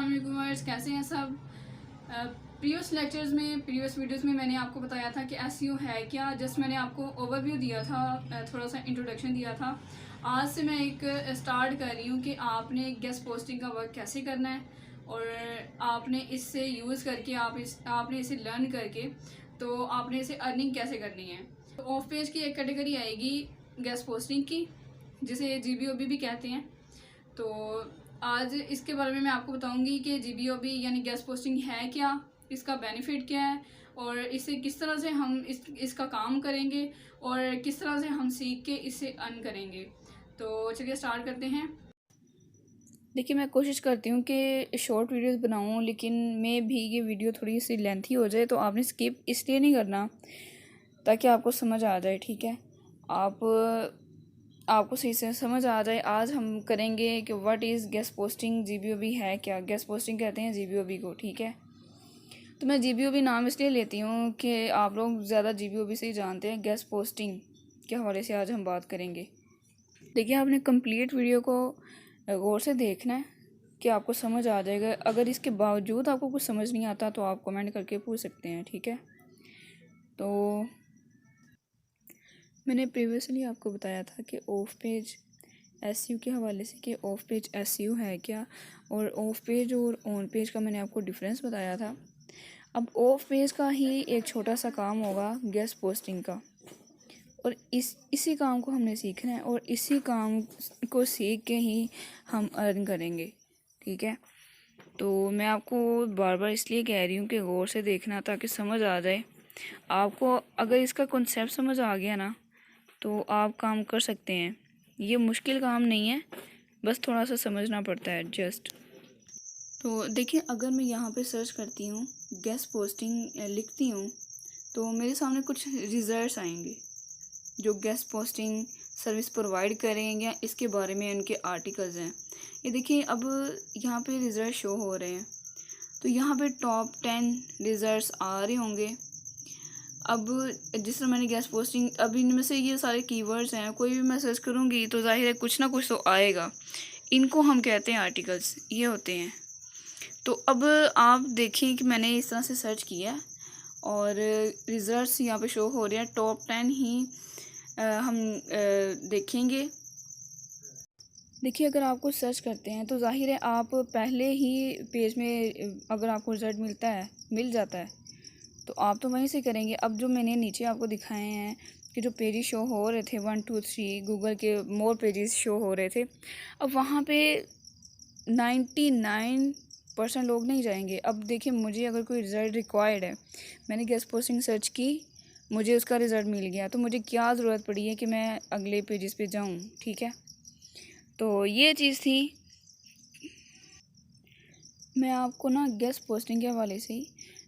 अस्सलाम वालेकुम व्यूअर्स, कैसे हैं सब। प्रीवियस वीडियोस में मैंने आपको बताया था कि एसईओ है क्या। जस्ट मैंने आपको ओवरव्यू दिया था, थोड़ा सा इंट्रोडक्शन दिया था। आज से मैं एक स्टार्ट कर रही हूँ कि आपने गेस्ट पोस्टिंग का वर्क कैसे करना है और आपने इससे यूज़ करके आपने इसे लर्न करके तो आपने इसे अर्निंग कैसे करनी है। तो ऑफ पेज की एक कैटेगरी आएगी गेस्ट पोस्टिंग की, जिसे GBOB भी कहते हैं। तो आज इसके बारे में मैं आपको बताऊंगी कि GBOB यानी गेस्ट पोस्टिंग है क्या, इसका बेनिफिट क्या है और इसे किस तरह से हम इसका काम करेंगे और किस तरह से हम सीख के इसे अर्न करेंगे। तो चलिए स्टार्ट करते हैं। देखिए, मैं कोशिश करती हूँ कि शॉर्ट वीडियोस बनाऊँ, लेकिन मैं भी ये वीडियो थोड़ी सी लेंथी हो जाए, तो आपने स्किप इसलिए नहीं करना ताकि आपको समझ आ जाए, ठीक है। आपको सही से समझ आ जाए। आज हम करेंगे कि what is guest posting, GBOB है क्या। गेस्ट पोस्टिंग कहते हैं GBOB को, ठीक है। तो मैं GBOB नाम इसलिए लेती हूँ कि आप लोग ज़्यादा GBOB से ही जानते हैं। गेस्ट पोस्टिंग के हवाले से आज हम बात करेंगे। देखिए, आपने कंप्लीट वीडियो को गौर से देखना है कि आपको समझ आ जाएगा। अगर इसके बावजूद आपको कुछ समझ नहीं आता तो आप कमेंट करके पूछ सकते हैं, ठीक है। तो मैंने प्रीवियसली आपको बताया था कि ऑफ पेज एसईओ के हवाले से कि ऑफ पेज एसईओ है क्या, और ऑफ पेज और ऑन पेज का मैंने आपको डिफरेंस बताया था। अब ऑफ पेज का ही एक छोटा सा काम होगा गेस्ट पोस्टिंग का, और इसी काम को हमने सीखना है और इसी काम को सीख के ही हम अर्न करेंगे, ठीक है। तो मैं आपको बार बार इसलिए कह रही हूँ कि गौर से देखना ताकि समझ आ जाए आपको। अगर इसका कॉन्सेप्ट समझ आ गया ना तो आप काम कर सकते हैं। ये मुश्किल काम नहीं है, बस थोड़ा सा समझना पड़ता है जस्ट। तो देखिए, अगर मैं यहाँ पे सर्च करती हूँ, गेस्ट पोस्टिंग लिखती हूँ, तो मेरे सामने कुछ रिजल्ट्स आएंगे जो गेस्ट पोस्टिंग सर्विस प्रोवाइड करेंगे या इसके बारे में उनके आर्टिकल्स हैं। ये देखिए, अब यहाँ पे रिजल्ट शो हो रहे हैं, तो यहाँ पे टॉप 10 रिजल्ट्स आ रहे होंगे। अब जिस तरह मैंने गेस्ट पोस्टिंग, अब इनमें से ये सारे कीवर्ड्स हैं, कोई भी मैं सर्च करूँगी तो जाहिर है कुछ ना कुछ तो आएगा। इनको हम कहते हैं आर्टिकल्स, ये होते हैं। तो अब आप देखें कि मैंने इस तरह से सर्च किया और रिजल्ट्स यहाँ पे शो हो रहे हैं। टॉप 10 ही हम देखेंगे। देखिए, अगर आपको सर्च करते हैं तो जाहिर है आप पहले ही पेज में अगर आपको रिज़ल्ट मिल जाता है तो आप तो वहीं से करेंगे। अब जो मैंने नीचे आपको दिखाए हैं कि जो पेजेस शो हो रहे थे 1 2 3 गूगल के मोर पेजेस शो हो रहे थे, अब वहाँ पे 99% लोग नहीं जाएंगे। अब देखिए, मुझे अगर कोई रिज़ल्ट रिक्वायर्ड है, मैंने गेस्ट पोस्टिंग सर्च की, मुझे उसका रिज़ल्ट मिल गया, तो मुझे क्या ज़रूरत पड़ी है कि मैं अगले पेजेस पे जाऊँ, ठीक है। तो ये चीज़ थी। मैं आपको ना गेस्ट पोस्टिंग के हवाले से ही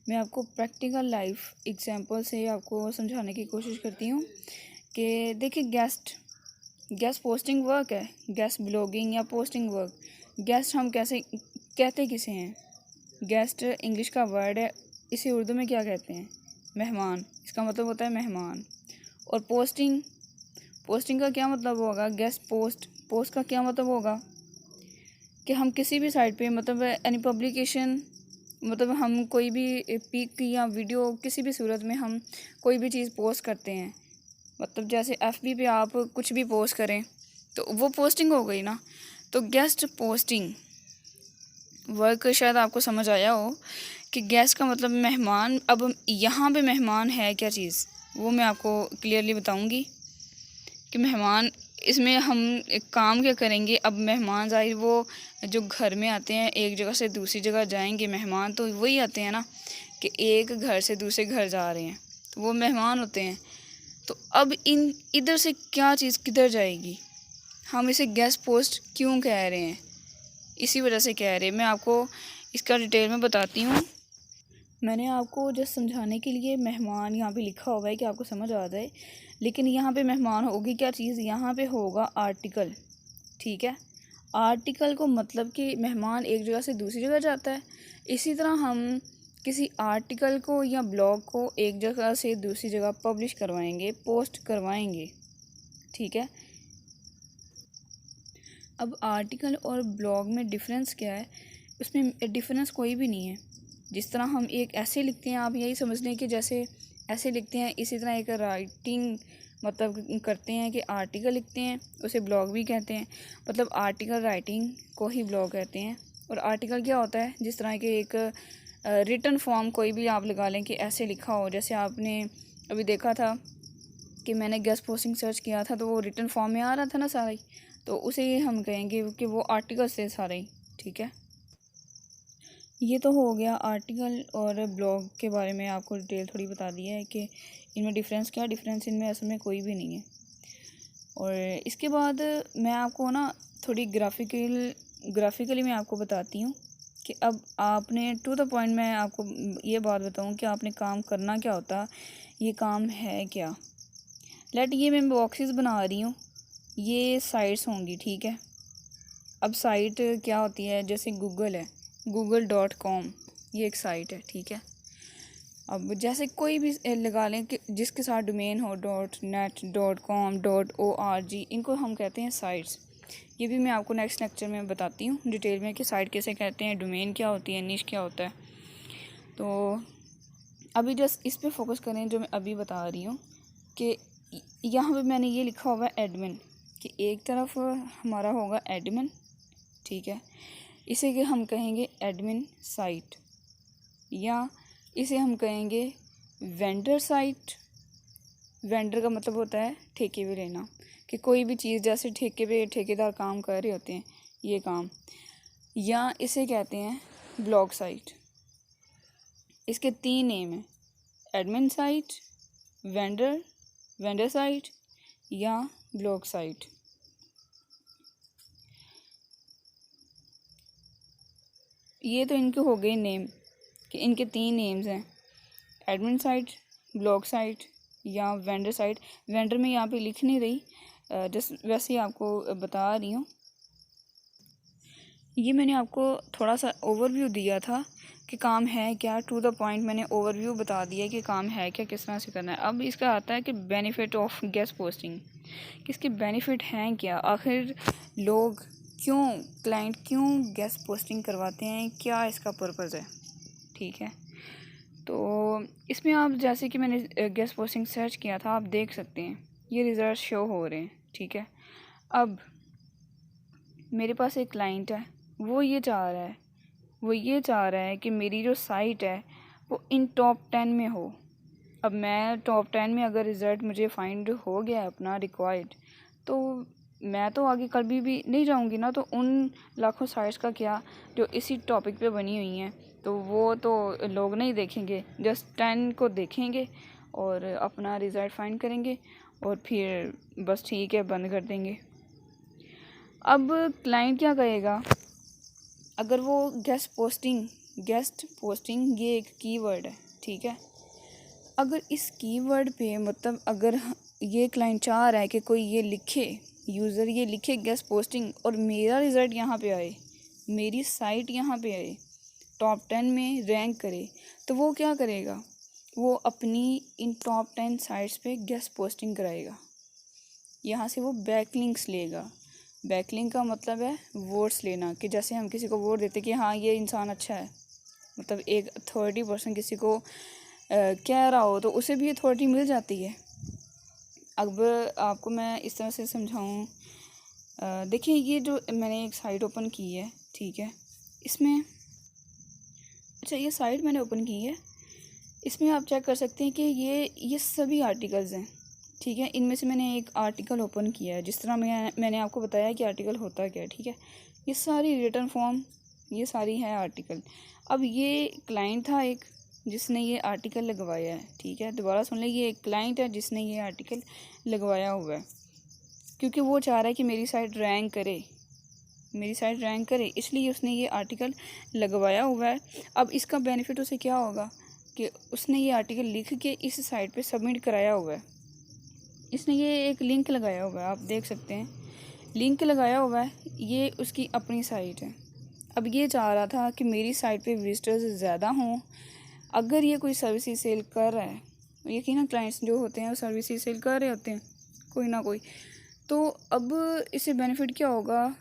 मैं आपको प्रैक्टिकल लाइफ एग्जांपल से आपको समझाने की कोशिश करती हूँ कि देखिए, गेस्ट पोस्टिंग वर्क है, गेस्ट ब्लॉगिंग या पोस्टिंग वर्क। गेस्ट हम कैसे कहते किसे हैं? गेस्ट इंग्लिश का वर्ड है, इसे उर्दू में क्या कहते हैं? मेहमान। इसका मतलब होता है मेहमान। और पोस्टिंग का क्या मतलब होगा? गेस्ट पोस्ट का क्या मतलब होगा कि हम किसी भी साइट पे, मतलब एनी पब्लिकेशन, मतलब हम कोई भी पिक या वीडियो किसी भी सूरत में हम कोई भी चीज़ पोस्ट करते हैं, मतलब जैसे FB पे आप कुछ भी पोस्ट करें तो वो पोस्टिंग हो गई ना। तो गेस्ट पोस्टिंग वर्क शायद आपको समझ आया हो कि गेस्ट का मतलब मेहमान। अब यहाँ पे मेहमान है क्या चीज़, वो मैं आपको क्लियरली बताऊँगी कि मेहमान, इसमें हम एक काम क्या करेंगे। अब मेहमान ज़ाहिर वो जो घर में आते हैं, एक जगह से दूसरी जगह जाएंगे, मेहमान तो वही आते हैं ना कि एक घर से दूसरे घर जा रहे हैं, तो वो मेहमान होते हैं। तो अब इधर से क्या चीज़ किधर जाएगी, हम इसे गेस्ट पोस्ट क्यों कह रहे हैं, इसी वजह से कह रहे हैं। मैं आपको इसका डिटेल में बताती हूँ। मैंने आपको जस्ट समझाने के लिए मेहमान यहाँ पे लिखा हुआ है कि आपको समझ आ जाए, लेकिन यहाँ पे मेहमान होगी क्या चीज़, यहाँ पे होगा आर्टिकल, ठीक है। आर्टिकल को मतलब कि मेहमान एक जगह से दूसरी जगह जाता है। इसी तरह हम किसी आर्टिकल को या ब्लॉग को एक जगह से दूसरी जगह पब्लिश करवाएंगे, पोस्ट करवाएंगे, ठीक है। अब आर्टिकल और ब्लॉग में डिफरेंस क्या है, उसमें डिफरेंस कोई भी नहीं है। जिस तरह हम एक ऐसे लिखते हैं, आप यही समझ लें कि जैसे ऐसे लिखते हैं, इसी तरह एक राइटिंग मतलब करते हैं कि आर्टिकल लिखते हैं, उसे ब्लॉग भी कहते हैं। मतलब आर्टिकल राइटिंग को ही ब्लॉग कहते हैं। और आर्टिकल क्या होता है, जिस तरह के एक रिटन फॉर्म कोई भी आप लगा लें कि ऐसे लिखा हो। जैसे आपने अभी देखा था कि मैंने गेस्ट पोस्टिंग सर्च किया था, तो वो रिटन फॉर्म में आ रहा था ना सारा ही, तो उसे हम कहेंगे कि वो आर्टिकल से सारे ही। ठीक है, ये तो हो गया आर्टिकल और ब्लॉग के बारे में आपको डिटेल थोड़ी बता दी है कि इनमें डिफरेंस इनमें असल में कोई भी नहीं है। और इसके बाद मैं आपको ना थोड़ी ग्राफिकली मैं आपको बताती हूँ कि अब आपने टू द पॉइंट मैं आपको ये बात बताऊँ कि आपने काम करना क्या होता, ये काम है क्या। ये मैं बॉक्सेस बना रही हूँ, ये साइट्स होंगी। ठीक है, अब साइट क्या होती है, जैसे गूगल है, google.com, ये एक साइट है। ठीक है, अब जैसे कोई भी लगा लें कि जिसके साथ डोमेन हो .net .com .org, इनको हम कहते हैं साइट्स। ये भी मैं आपको नेक्स्ट लेक्चर में बताती हूँ डिटेल में कि साइट कैसे कहते हैं, डोमेन क्या होती है, निश क्या होता है। तो अभी जस्ट इस पे फोकस करें जो मैं अभी बता रही हूँ कि यहाँ पे मैंने ये लिखा हुआ है एडमिन, कि एक तरफ हमारा होगा एडमिन। ठीक है, इसे कि हम कहेंगे एडमिन साइट, या इसे हम कहेंगे वेंडर साइट। वेंडर का मतलब होता है ठेके पे लेना, कि कोई भी चीज़ जैसे ठेके पे ठेकेदार काम कर रहे होते हैं ये काम, या इसे कहते हैं ब्लॉग साइट। इसके 3 नेम हैं, एडमिन साइट, वेंडर साइट या ब्लॉग साइट। ये तो इनके हो गए नेम, कि इनके 3 नेम्स हैं, एडमिन साइट, ब्लॉग साइट या वेंडर साइट। वेंडर में यहाँ पे लिख नहीं रही, जस्ट वैसे ही आपको बता रही हूँ। ये मैंने आपको थोड़ा सा ओवरव्यू दिया था कि काम है क्या, टू द पॉइंट मैंने ओवरव्यू बता दिया कि काम है क्या, किस तरह से करना है। अब इसका आता है कि बेनिफिट ऑफ गेस्ट पोस्टिंग, कि इसके बेनिफिट हैं क्या, आखिर लोग क्यों, क्लाइंट क्यों गेस्ट पोस्टिंग करवाते हैं, क्या इसका पर्पज़ है। ठीक है, तो इसमें आप जैसे कि मैंने गेस्ट पोस्टिंग सर्च किया था, आप देख सकते हैं ये रिज़ल्ट शो हो रहे हैं। ठीक है, अब मेरे पास एक क्लाइंट है, वो ये चाह रहा है कि मेरी जो साइट है वो इन टॉप 10 में हो। अब मैं टॉप 10 में अगर रिज़ल्ट मुझे फाइंड हो गया अपना रिक्वायर्ड, तो मैं तो आगे कभी भी नहीं जाऊंगी ना। तो उन लाखों साइट्स का क्या जो इसी टॉपिक पे बनी हुई हैं, तो वो तो लोग नहीं देखेंगे, जस्ट 10 को देखेंगे और अपना रिज़ल्ट फाइंड करेंगे और फिर बस ठीक है बंद कर देंगे। अब क्लाइंट क्या करेगा, अगर वो गेस्ट पोस्टिंग ये एक कीवर्ड है। ठीक है, अगर इस कीवर्ड पे मतलब अगर ये क्लाइंट चाह रहा है कि कोई ये लिखे, यूज़र ये लिखे गेस्ट पोस्टिंग और मेरा रिज़ल्ट यहाँ पे आए, मेरी साइट यहाँ पे आए, टॉप 10 में रैंक करे, तो वो क्या करेगा, वो अपनी इन टॉप 10 साइट्स पे गेस्ट पोस्टिंग कराएगा। यहाँ से वो बैकलिंक्स लेगा। बैकलिंक का मतलब है वोट्स लेना, कि जैसे हम किसी को वोट देते कि हाँ ये इंसान अच्छा है, मतलब एक अथॉरिटी पर्सन किसी को कह रहा हो तो उसे भी अथॉरिटी मिल जाती है। अब आपको मैं इस तरह से समझाऊँ, देखिए ये जो मैंने एक साइट ओपन की है। ठीक है, इसमें अच्छा ये साइट मैंने ओपन की है, इसमें आप चेक कर सकते हैं कि ये सभी आर्टिकल्स हैं। ठीक है, इनमें से मैंने एक आर्टिकल ओपन किया है, जिस तरह मैंने आपको बताया कि आर्टिकल होता क्या है। ठीक है, ये सारी रिटर्न फॉर्म, ये सारी है आर्टिकल। अब ये क्लाइंट था एक जिसने ये आर्टिकल लगवाया है। ठीक है, दोबारा सुन लें, ये एक क्लाइंट है जिसने ये आर्टिकल लगवाया हुआ है, क्योंकि वो चाह रहा है कि मेरी साइट रैंक करे, इसलिए उसने ये आर्टिकल लगवाया हुआ है। अब इसका बेनिफिट उसे क्या होगा कि उसने ये आर्टिकल लिख के इस साइट पे सबमिट कराया हुआ है। इसने ये एक लिंक लगाया हुआ है, आप देख सकते हैं लिंक लगाया हुआ है, ये उसकी अपनी साइट है। अब ये चाह रहा था कि मेरी साइट पे विजिटर्स ज़्यादा हों। अगर ये कोई सर्विसेज सेल कर रहा है, यकीनन क्लाइंट्स जो होते हैं वो सर्विसेज सेल कर रहे होते हैं कोई ना कोई, तो अब इससे बेनिफिट क्या होगा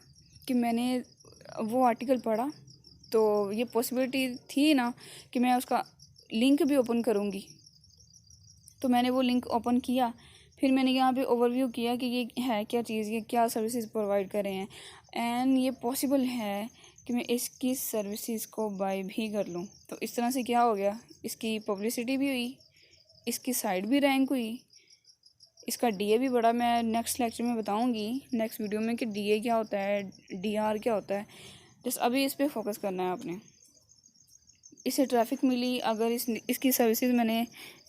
कि मैंने वो आर्टिकल पढ़ा, तो ये पॉसिबिलिटी थी ना कि मैं उसका लिंक भी ओपन करूँगी। तो मैंने वो लिंक ओपन किया, फिर मैंने यहाँ पे ओवरव्यू किया कि ये है क्या चीज़, ये क्या सर्विसेज प्रोवाइड कर रहे हैं, एंड ये पॉसिबल है कि मैं इसकी सर्विसेज को बाय भी कर लूँ। तो इस तरह से क्या हो गया, इसकी पब्लिसिटी भी हुई, इसकी साइट भी रैंक हुई, इसका डीए भी बढ़ा। मैं नेक्स्ट लेक्चर में बताऊंगी, नेक्स्ट वीडियो में, कि डीए क्या होता है, डीआर क्या होता है। जस्ट अभी इस पर फोकस करना है आपने। इससे ट्रैफिक मिली, अगर इसकी सर्विसेज मैंने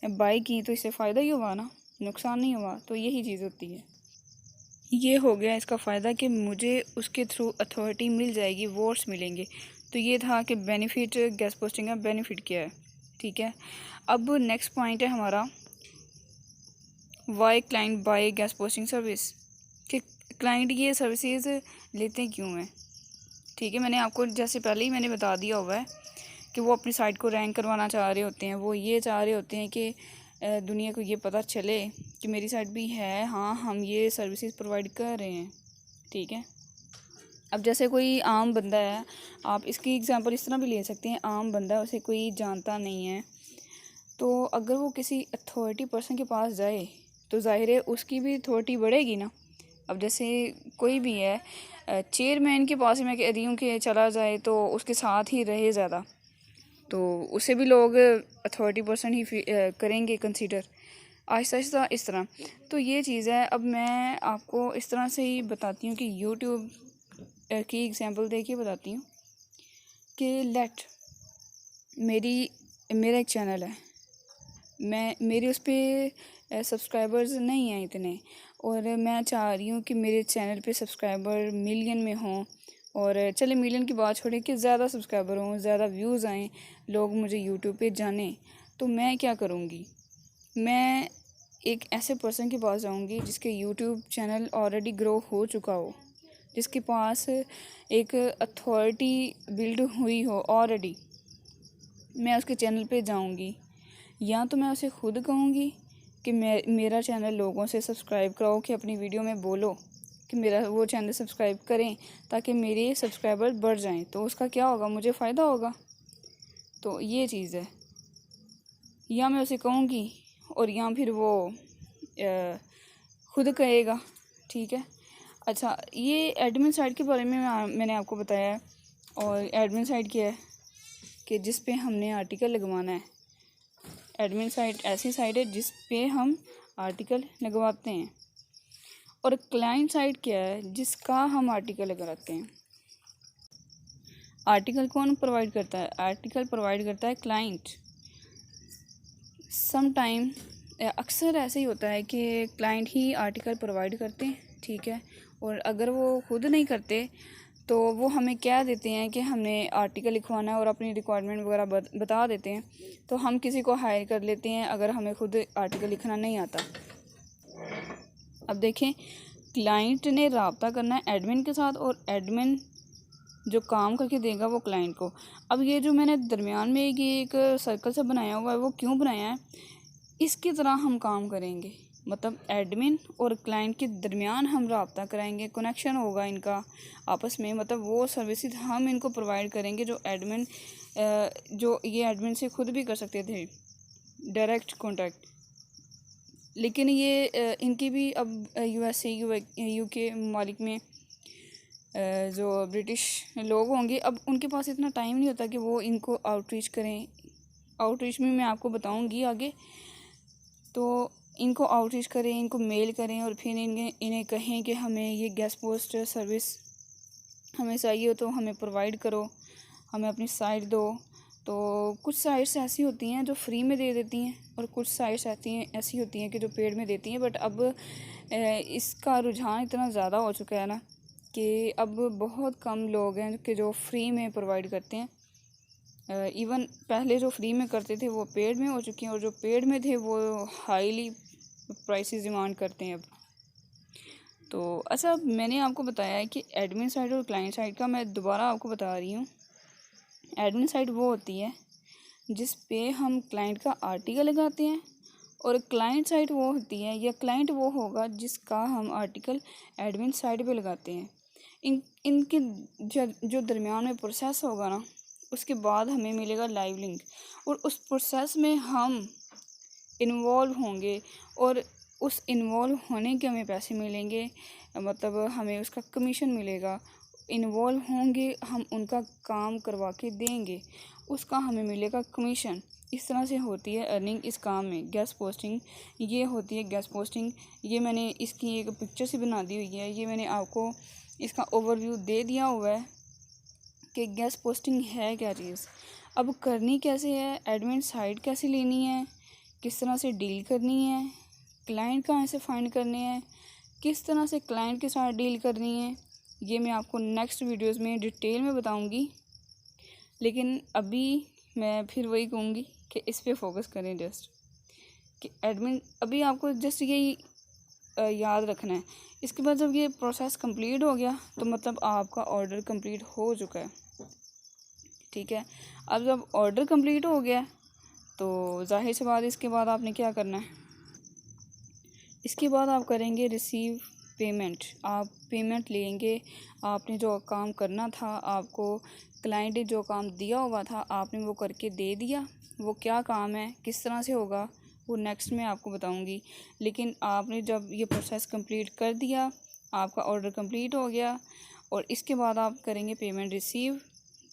बाय की तो इससे फ़ायदा ही हुआ ना, नुकसान नहीं हुआ। तो यही चीज़ होती है। ये हो गया इसका फ़ायदा कि मुझे उसके थ्रू अथॉरिटी मिल जाएगी, वोट्स मिलेंगे। तो ये था कि बेनिफिट, गेस्ट पोस्टिंग का बेनिफिट क्या है। ठीक है, अब नेक्स्ट पॉइंट है हमारा, why client buy guest posting service, कि क्लाइंट ये सर्विसेज लेते क्यों हैं। ठीक है, मैंने आपको जैसे पहले ही मैंने बता दिया हुआ है कि वो अपनी साइट को रैंक करवाना चाह रहे होते हैं। वो ये चाह रहे होते हैं कि दुनिया को ये पता चले कि मेरी साइट भी है, हाँ हम ये सर्विसेज प्रोवाइड कर रहे हैं। ठीक है, अब जैसे कोई आम बंदा है, आप इसकी एग्जांपल इस तरह भी ले सकते हैं, आम बंदा है, उसे कोई जानता नहीं है, तो अगर वो किसी अथॉरिटी पर्सन के पास जाए तो ज़ाहिर है उसकी भी अथॉरिटी बढ़ेगी ना। अब जैसे कोई भी है, चेयरमैन के पास मैं कह रही हूँ कि चला जाए तो उसके साथ ही रहे ज़्यादा, तो उसे भी लोग अथॉरिटी पर्सन ही करेंगे कंसीडर, आहिस्ता आहिस्ता इस तरह। तो ये चीज़ है। अब मैं आपको इस तरह से ही बताती हूँ कि यूट्यूब की एग्जांपल देके बताती हूँ कि मेरा एक चैनल है, मेरे उस पर सब्सक्राइबर्स नहीं हैं इतने, और मैं चाह रही हूँ कि मेरे चैनल पे सब्सक्राइबर मिलियन में हों, और चले मिलियन की बात छोड़े कि ज़्यादा सब्सक्राइबर हों, ज़्यादा व्यूज़ आएँ, लोग मुझे यूट्यूब पे जानें। तो मैं क्या करूँगी, मैं एक ऐसे पर्सन के पास जाऊँगी जिसके यूट्यूब चैनल ऑलरेडी ग्रो हो चुका हो, जिसके पास एक अथॉरिटी बिल्ड हुई हो ऑलरेडी। मैं उसके चैनल पे जाऊँगी, या तो मैं उसे खुद कहूँगी कि मेरा चैनल लोगों से सब्सक्राइब कराओ, कि अपनी वीडियो में बोलो कि मेरा वो चैनल सब्सक्राइब करें ताकि मेरे सब्सक्राइबर बढ़ जाएं। तो उसका क्या होगा, मुझे फ़ायदा होगा। तो ये चीज़ है। या मैं उसे कहूँगी, और या फिर वो खुद कहेगा। ठीक है, अच्छा, ये एडमिन साइट के बारे में मैंने आपको बताया है। और एडमिन साइट क्या है कि जिस पे हमने आर्टिकल लगवाना है। एडमिन साइट ऐसी साइट है जिस पे हम आर्टिकल लगवाते हैं। और क्लाइंट साइट क्या है, जिसका हम आर्टिकल लगाते हैं। आर्टिकल कौन प्रोवाइड करता है, आर्टिकल प्रोवाइड करता है क्लाइंट। सम टाइम अक्सर ऐसे ही होता है कि क्लाइंट ही आर्टिकल प्रोवाइड करते हैं। ठीक है, और अगर वो खुद नहीं करते तो वो हमें क्या देते हैं कि हमने आर्टिकल लिखवाना है और अपनी रिक्वायरमेंट वगैरह बता देते हैं, तो हम किसी को हायर कर लेते हैं अगर हमें खुद आर्टिकल लिखना नहीं आता। अब देखें, क्लाइंट ने रब्ता करना है एडमिन के साथ, और एडमिन जो काम करके देगा वो क्लाइंट को। अब ये जो मैंने दरमियान में ये एक सर्कल सा बनाया हुआ है, वो क्यों बनाया है, इसकी तरह हम काम करेंगे। मतलब एडमिन और क्लाइंट के दरमियान हम रब्ता कराएंगे, कनेक्शन होगा इनका आपस में। मतलब वो सर्विसेज हम इनको प्रोवाइड करेंगे जो एडमिन जो ये एडमिन से खुद भी कर सकते थे डायरेक्ट कॉन्टैक्ट। लेकिन ये इनकी भी अब यूएसए यूके ममालिक में जो ब्रिटिश लोग होंगे, अब उनके पास इतना टाइम नहीं होता कि वो इनको आउटरीच करें। आउटरीच में मैं आपको बताऊंगी आगे। तो इनको आउटरीच करें, इनको मेल करें, और फिर इन्हें कहें कि हमें ये गेस्ट पोस्ट सर्विस हमें चाहिए हो तो हमें प्रोवाइड करो, हमें अपनी साइट दो। तो कुछ साइट्स ऐसी होती हैं जो फ्री में दे देती हैं, और कुछ साइट्स ऐसी होती हैं कि जो पेड में देती हैं। बट अब इसका रुझान इतना ज़्यादा हो चुका है ना कि अब बहुत कम लोग हैं कि जो फ्री में प्रोवाइड करते हैं। इवन पहले जो फ्री में करते थे वो पेड में हो चुके हैं, और जो पेड में थे वो हाईली प्राइसेस डिमांड करते हैं अब। तो अच्छा, मैंने आपको बताया है कि एडमिन साइड और क्लाइंट साइड का, मैं दोबारा आपको बता रही हूँ। एडमिन साइड वो होती है जिस पे हम क्लाइंट का आर्टिकल लगाते हैं, और क्लाइंट साइट वो होती है, या क्लाइंट वो होगा जिसका हम आर्टिकल एडमिन साइट पे लगाते हैं। इनके जो दरमियान में प्रोसेस होगा ना, उसके बाद हमें मिलेगा लाइव लिंक, और उस प्रोसेस में हम इन्वॉल्व होंगे और उस इन्वॉल्व होने के हमें पैसे मिलेंगे, मतलब हमें उसका कमीशन मिलेगा। इन्वॉल्व होंगे, हम उनका काम करवा के देंगे, उसका हमें मिलेगा कमीशन। इस तरह से होती है अर्निंग इस काम में। गेस्ट पोस्टिंग ये होती है गेस्ट पोस्टिंग। ये मैंने इसकी एक पिक्चर सी बना दी हुई है। ये मैंने आपको इसका ओवरव्यू दे दिया हुआ है कि गेस्ट पोस्टिंग है क्या चीज़। अब करनी कैसे है, एडमिन साइट कैसे लेनी है, किस तरह से डील करनी है, क्लाइंट कहाँ से फाइंड करने हैं, किस तरह से क्लाइंट के साथ डील करनी है, ये मैं आपको नेक्स्ट वीडियोस में डिटेल में बताऊंगी। लेकिन अभी मैं फिर वही कहूँगी कि इस पे फोकस करें जस्ट, कि एडमिन अभी आपको जस्ट यही याद रखना है। इसके बाद जब ये प्रोसेस कंप्लीट हो गया तो मतलब आपका ऑर्डर कंप्लीट हो चुका है, ठीक है। अब जब ऑर्डर कंप्लीट हो गया तो जाहिर सी बात, इसके बाद आपने क्या करना है, इसके बाद आप करेंगे रिसीव पेमेंट। आप पेमेंट लेंगे। आपने जो काम करना था, आपको क्लाइंट ने जो काम दिया हुआ था, आपने वो करके दे दिया। वो क्या काम है, किस तरह से होगा, वो नेक्स्ट में आपको बताऊंगी। लेकिन आपने जब ये प्रोसेस कंप्लीट कर दिया, आपका ऑर्डर कंप्लीट हो गया, और इसके बाद आप करेंगे पेमेंट रिसीव।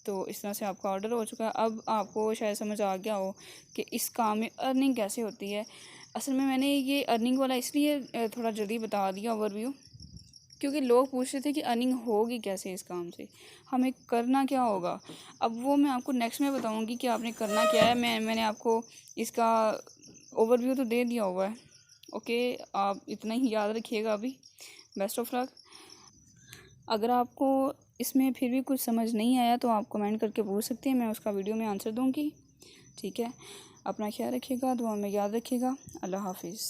तो इस तरह से आपका ऑर्डर हो चुका है। अब आपको शायद समझ आ गया हो कि इस काम में अर्निंग कैसे होती है। असल में मैंने ये अर्निंग वाला इसलिए थोड़ा जल्दी बता दिया ओवरव्यू, क्योंकि लोग पूछ रहे थे कि अर्निंग होगी कैसे इस काम से, हमें करना क्या होगा। अब वो मैं आपको नेक्स्ट में बताऊंगी कि आपने करना क्या है। मैंने आपको इसका ओवरव्यू तो दे दिया हुआ है। ओके, आप इतना ही याद रखिएगा। अभी बेस्ट ऑफ लक। अगर आपको इसमें फिर भी कुछ समझ नहीं आया तो आप कमेंट करके पूछ सकते हैं, मैं उसका वीडियो में आंसर दूंगी, ठीक है। अपना ख्याल रखिएगा, दुआ में याद रखिएगा। अल्लाह हाफिज़।